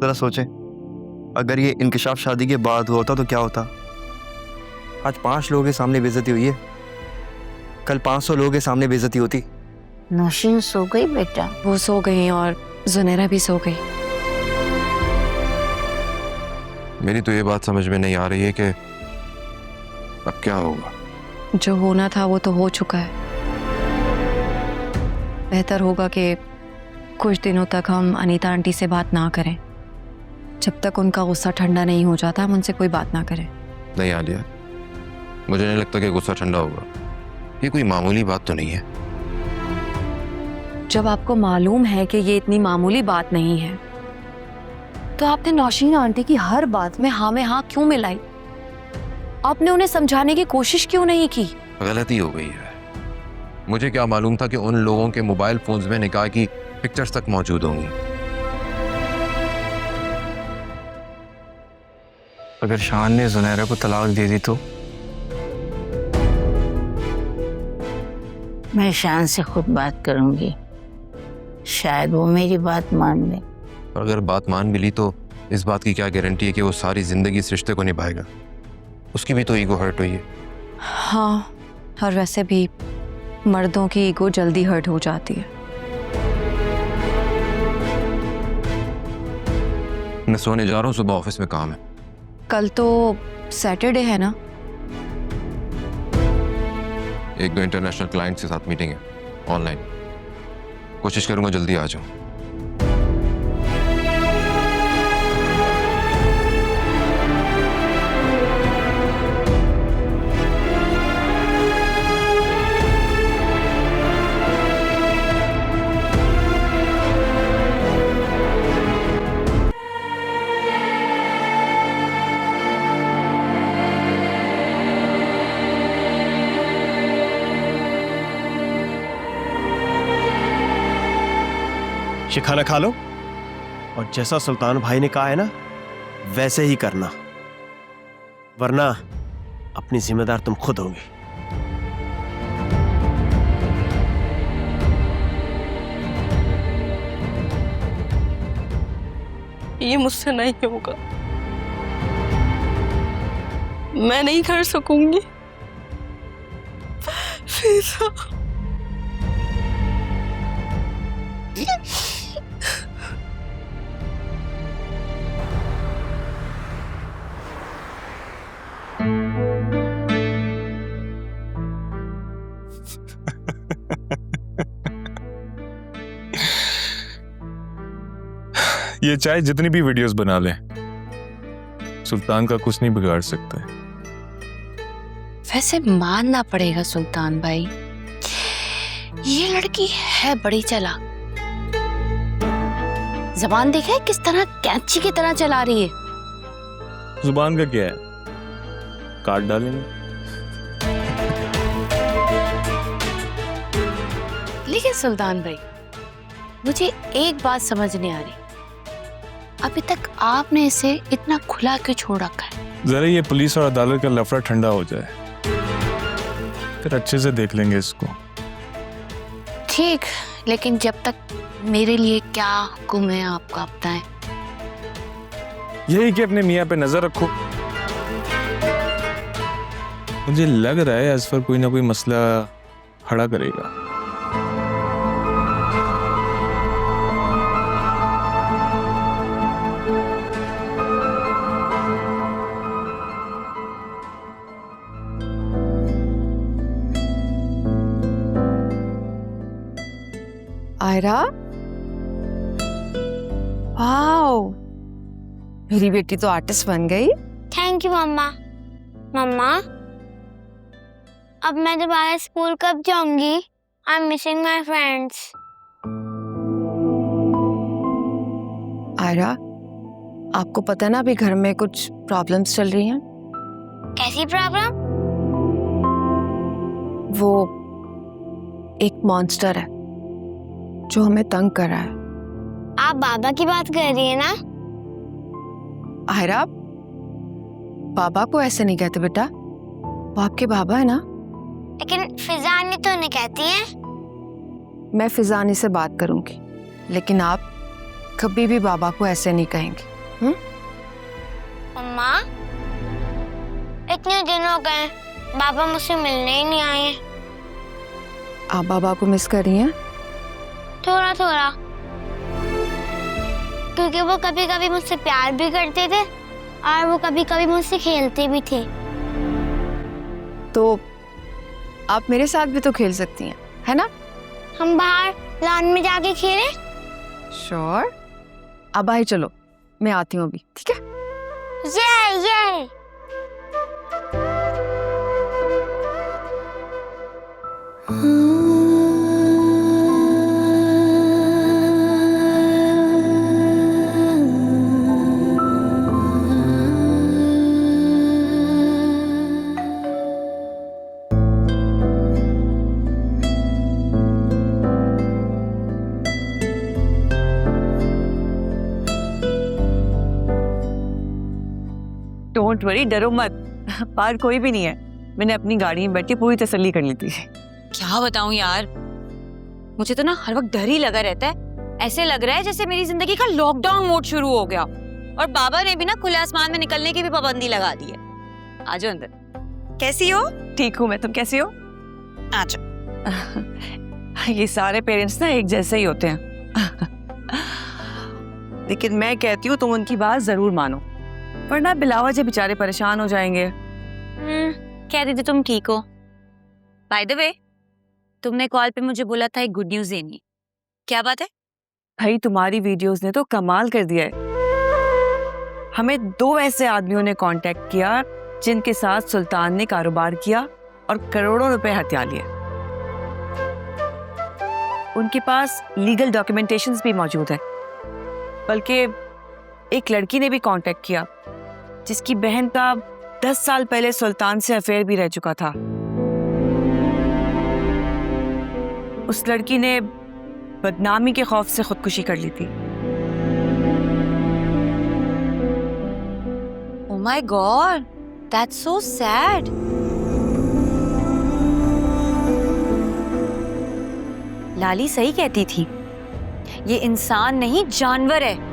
जरा सोचें, अगर ये इंकिशाफ शादी के बाद होता तो क्या होता। आज 5 लोगों के सामने बेइज्जती हुई है, कल 500 लोगों के सामने बेइज्जती होती। नौशीन सो गई बेटा? वो सो गई और जुनैरा भी सो गई। मेरी तो ये बात समझ में नहीं आ रही है कि अब क्या होगा। जो होना था वो तो हो चुका है। बेहतर होगा कि कुछ दिनों तक हम अनीता आंटी से बात ना करें। जब तक उनका गुस्सा ठंडा नहीं हो जाता हम उनसे कोई बात ना करें। नहीं आलिया, मुझे नहीं लगता कि गुस्सा ठंडा होगा। ये कोई मामूली बात तो नहीं है। जब आपको मालूम है कि ये इतनी मामूली बात नहीं है तो आपने नौशीन आंटी की हर बात में हाँ क्यों मिलाई? आपने उन्हें समझाने की कोशिश क्यों नहीं की? गलती हो गई है। मुझे क्या मालूम था कि उन लोगों के मोबाइल फोन्स में निकाह की पिक्चर्स तक मौजूद होंगी। अगर शान ने जुनैरा को तलाक दे दी तो? मैं शान से खुद बात करूंगी, शायद वो मेरी बात मान ले। और अगर बात मान भी ली तो इस बात की क्या गारंटी है कि वो सारी जिंदगी इस रिश्ते को निभाएगा? उसकी भी तो ईगो हर्ट हुई है। हाँ, और वैसे भी मर्दों की ईगो जल्दी हर्ट हो जाती है। मैं सोने जा रहा हूँ, सुबह ऑफिस में काम है। कल तो सैटरडे है ना? 1-2 इंटरनेशनल क्लाइंट्स के साथ मीटिंग है ऑनलाइन। कोशिश करूंगा जल्दी आ जाऊं। ये खाना खा लो और जैसा सुल्तान भाई ने कहा है ना वैसे ही करना, वरना अपनी जिम्मेदार तुम खुद होंगे। ये मुझसे नहीं होगा, मैं नहीं कर सकूंगी। फिजा ये चाहे जितनी भी वीडियोस बना ले, सुल्तान का कुछ नहीं बिगाड़ सकता है। वैसे मानना पड़ेगा सुल्तान भाई, ये लड़की है बड़ी चालाक। जबान देखा है किस तरह कैंची की तरह चला रही है। जुबान का क्या है, काट डालेंगे। लेकिन सुल्तान भाई, मुझे एक बात समझ नहीं आ रही, अभी तक आपने इसे इतना खुला क्यों छोड़ रखा है? जरा ये पुलिस और अदालत का लफड़ा ठंडा हो जाए, फिर अच्छे से देख लेंगे इसको। ठीक, लेकिन जब तक मेरे लिए क्या हुक्म है आपका बताएं। यही कि अपने मियाँ पे नजर रखो। मुझे लग रहा है असफर कोई ना कोई मसला खड़ा करेगा। आयरा, वाओ, मेरी बेटी तो आर्टिस्ट बन गई। थैंक यू मम्मा। मम्मा, अब मैं दोबारा स्कूल कब जाऊंगी? I am missing my friends. Aira, आपको पता है ना अभी घर में कुछ प्रॉब्लम्स चल रही हैं। कैसी प्रॉब्लम? वो एक मॉन्स्टर है जो हमें तंग कर रहा है। आप बाबा की बात कर रही है ना? आयरा, बाबा को ऐसे नहीं कहते बेटा, वो आपके बाबा है ना। लेकिन फिजानी तो नहीं कहती है। मैं फिजानी से बात करूंगी, लेकिन आप कभी भी बाबा को ऐसे नहीं कहेंगे। अम्मा, इतने दिन हो गए बाबा मुझसे मिलने ही नहीं आए हैं। आप बाबा को मिस कर रही हैं? थोड़ा थोड़ा, क्योंकि वो कभी कभी मुझसे प्यार भी करते थे और वो कभी कभी मुझसे खेलते भी थे। तो आप मेरे साथ भी तो खेल सकती हैं, है ना? हम बाहर लॉन में जाके खेलें? श्योर। अब आए, चलो मैं आती हूँ अभी, ठीक है? ये डोंट वरी, डरो मत, बाहर कोई भी नहीं है। मैंने अपनी गाड़ी में बैठ के पूरी तसल्ली कर ली थी। क्या बताऊं यार, मुझे तो ना हर वक्त डर ही लगा रहता है। ऐसे लग रहा है जैसे मेरी जिंदगी का लॉकडाउन मोड शुरू हो गया और बाबा ने भी ना खुले आसमान में निकलने की भी पाबंदी लगा दी है। आ जाओ अंदर। कैसी हो? ठीक हूँ मैं, तुम कैसी हो? आ जाओ। ये सारे पेरेंट्स ना एक जैसे ही होते हैं। लेकिन मैं कहती हूँ तुम उनकी बात जरूर मानो, वरना बिलावा जी बेचारे परेशान हो जाएंगे। कह रही थी तुम ठीक हो। बाय द वे, तुमने कॉल पे मुझे बोला था एक गुड न्यूज देनी। क्या बात है? भाई तुम्हारी वीडियोस ने तो कमाल कर दिया है। हमें 2 ऐसे आदमियों ने कांटेक्ट किया जिनके साथ सुल्तान ने कारोबार किया और करोड़ों रुपए हथिया लिए। उनके पास लीगल डॉक्यूमेंटेशंस भी मौजूद है। बल्कि एक लड़की ने भी कांटेक्ट किया जिसकी बहन का 10 साल पहले सुल्तान से अफेयर भी रह चुका था। उस लड़की ने बदनामी के खौफ से खुदकुशी कर ली थी। Oh my God, that's so sad. लाली सही कहती थी, ये इंसान नहीं जानवर है।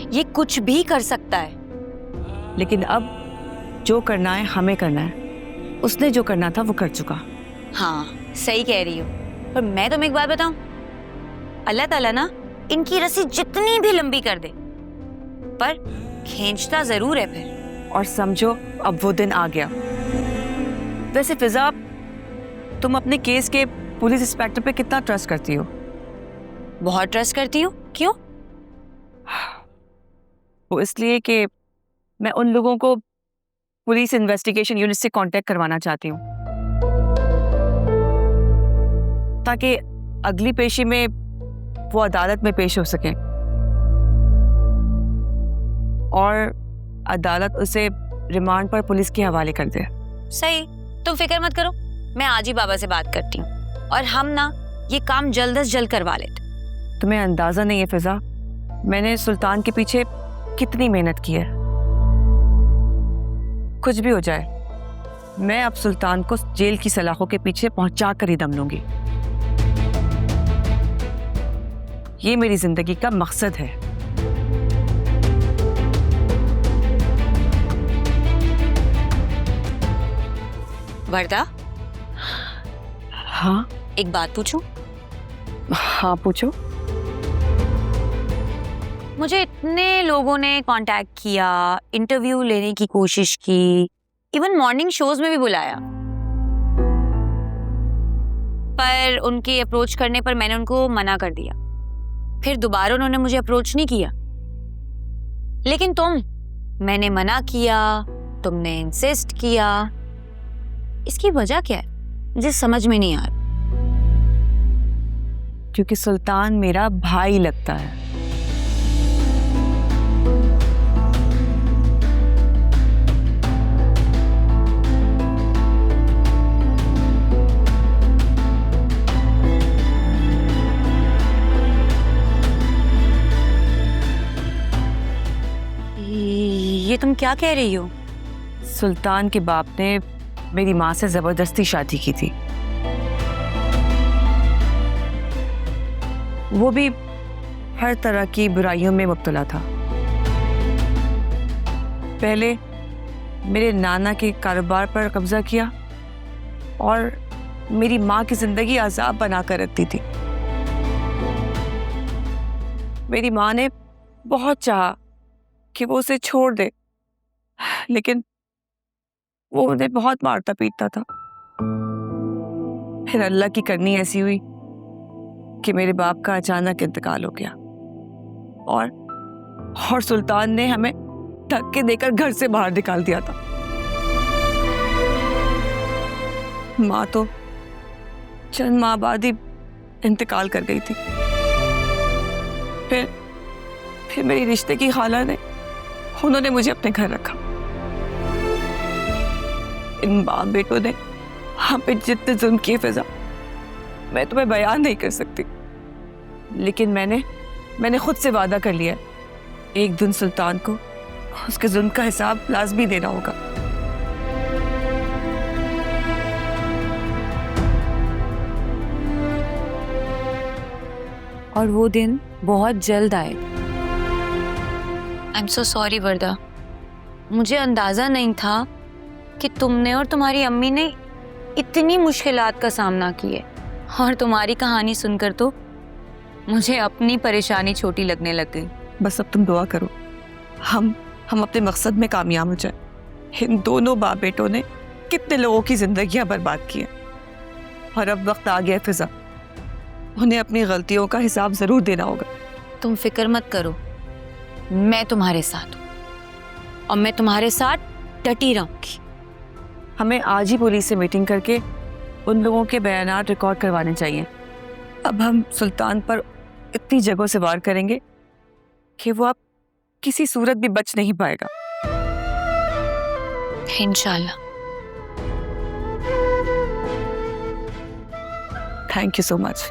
ये कुछ भी कर सकता है। लेकिन अब जो करना है हमें करना है। उसने जो करना था वो कर चुका। हाँ, सही कह रही हो। पर मैं तुम्हें एक बात बताऊं, अल्लाह ताला ना इनकी रस्सी जितनी भी लंबी कर दे, पर खींचता जरूर है फिर। और समझो अब वो दिन आ गया। वैसे फिजा, तुम अपने केस के पुलिस इंस्पेक्टर पे कितना ट्रस्ट करती हो? बहुत ट्रस्ट करती हूँ। क्यों? वो इसलिए कि मैं उन लोगों को पुलिस इन्वेस्टिगेशन यूनिट से कांटेक्ट करवाना चाहती हूँ, ताकि अगली पेशी में वो अदालत में पेश हो सके और अदालत उसे रिमांड पर पुलिस के हवाले कर दे। सही, तुम फिक्र मत करो, मैं आज ही बाबा से बात करती हूँ और हम ना ये काम जल्द से जल्द करवा लेते। तुम्हें अंदाजा नहीं है फिजा, मैंने सुल्तान के पीछे कितनी मेहनत की है। कुछ भी हो जाए, मैं अब सुल्तान को जेल की सलाखों के पीछे पहुंचा कर ही दम लूंगी। ये मेरी जिंदगी का मकसद है। वर्दा, हाँ एक बात पूछूं? हाँ पूछो। मुझे इतने लोगों ने कांटेक्ट किया, इंटरव्यू लेने की कोशिश की, इवन मॉर्निंग शोज में भी बुलाया, पर उनके अप्रोच करने पर मैंने उनको मना कर दिया। फिर दोबारा उन्होंने मुझे अप्रोच नहीं किया। लेकिन मैंने मना किया, तुमने इंसिस्ट किया। इसकी वजह क्या है मुझे समझ में नहीं आ रहा। क्योंकि सुल्तान मेरा भाई लगता है। ये तुम क्या कह रही हो? सुल्तान के बाप ने मेरी माँ से जबरदस्ती शादी की थी, वो भी हर तरह की बुराइयों में मुब्तला था। पहले मेरे नाना के कारोबार पर कब्जा किया और मेरी माँ की जिंदगी अजाब बनाकर रखती थी। मेरी माँ ने बहुत चाहा कि वो उसे छोड़ दे, लेकिन वो उन्हें बहुत मारता पीटता था। फिर अल्लाह की करनी ऐसी हुई कि मेरे बाप का अचानक इंतकाल हो गया और सुल्तान ने हमें धक्के देकर घर से बाहर निकाल दिया था। माँ तो चंद माह बाद ही इंतकाल कर गई थी। फिर मेरी रिश्ते की खाला ने उन्होंने मुझे अपने घर रखा। इन बाप बेटों ने हम पे जितने जुल्म किए फिजा, मैं तुम्हें बयान नहीं कर सकती। लेकिन मैंने खुद से वादा कर लिया है, एक दिन सुल्तान को उसके जुल्म का हिसाब लाजमी देना होगा। और वो दिन बहुत जल्द आए। आई एम सो सॉरी वर्दा, मुझे अंदाजा नहीं था कि तुमने और तुम्हारी अम्मी ने इतनी मुश्किलात का सामना किए। और तुम्हारी कहानी सुनकर तो मुझे अपनी परेशानी छोटी लगने लग गई। बस अब तुम दुआ करो हम अपने मकसद में कामयाब हो जाए। इन दोनों बाप बेटों ने कितने लोगों की जिंदगियां बर्बाद की हैं और अब वक्त आ गया फिजा, उन्हें अपनी गलतियों का हिसाब जरूर देना होगा। तुम फिक्र मत करो, मैं तुम्हारे साथ हूँ और मैं तुम्हारे साथ डटी रहूंगी। हमें आज ही पुलिस से मीटिंग करके उन लोगों के बयानात रिकॉर्ड करवाने चाहिए। अब हम सुल्तान पर इतनी जगहों से वार करेंगे कि वो अब किसी सूरत भी बच नहीं पाएगा। इंशाल्लाह। Thank you so much.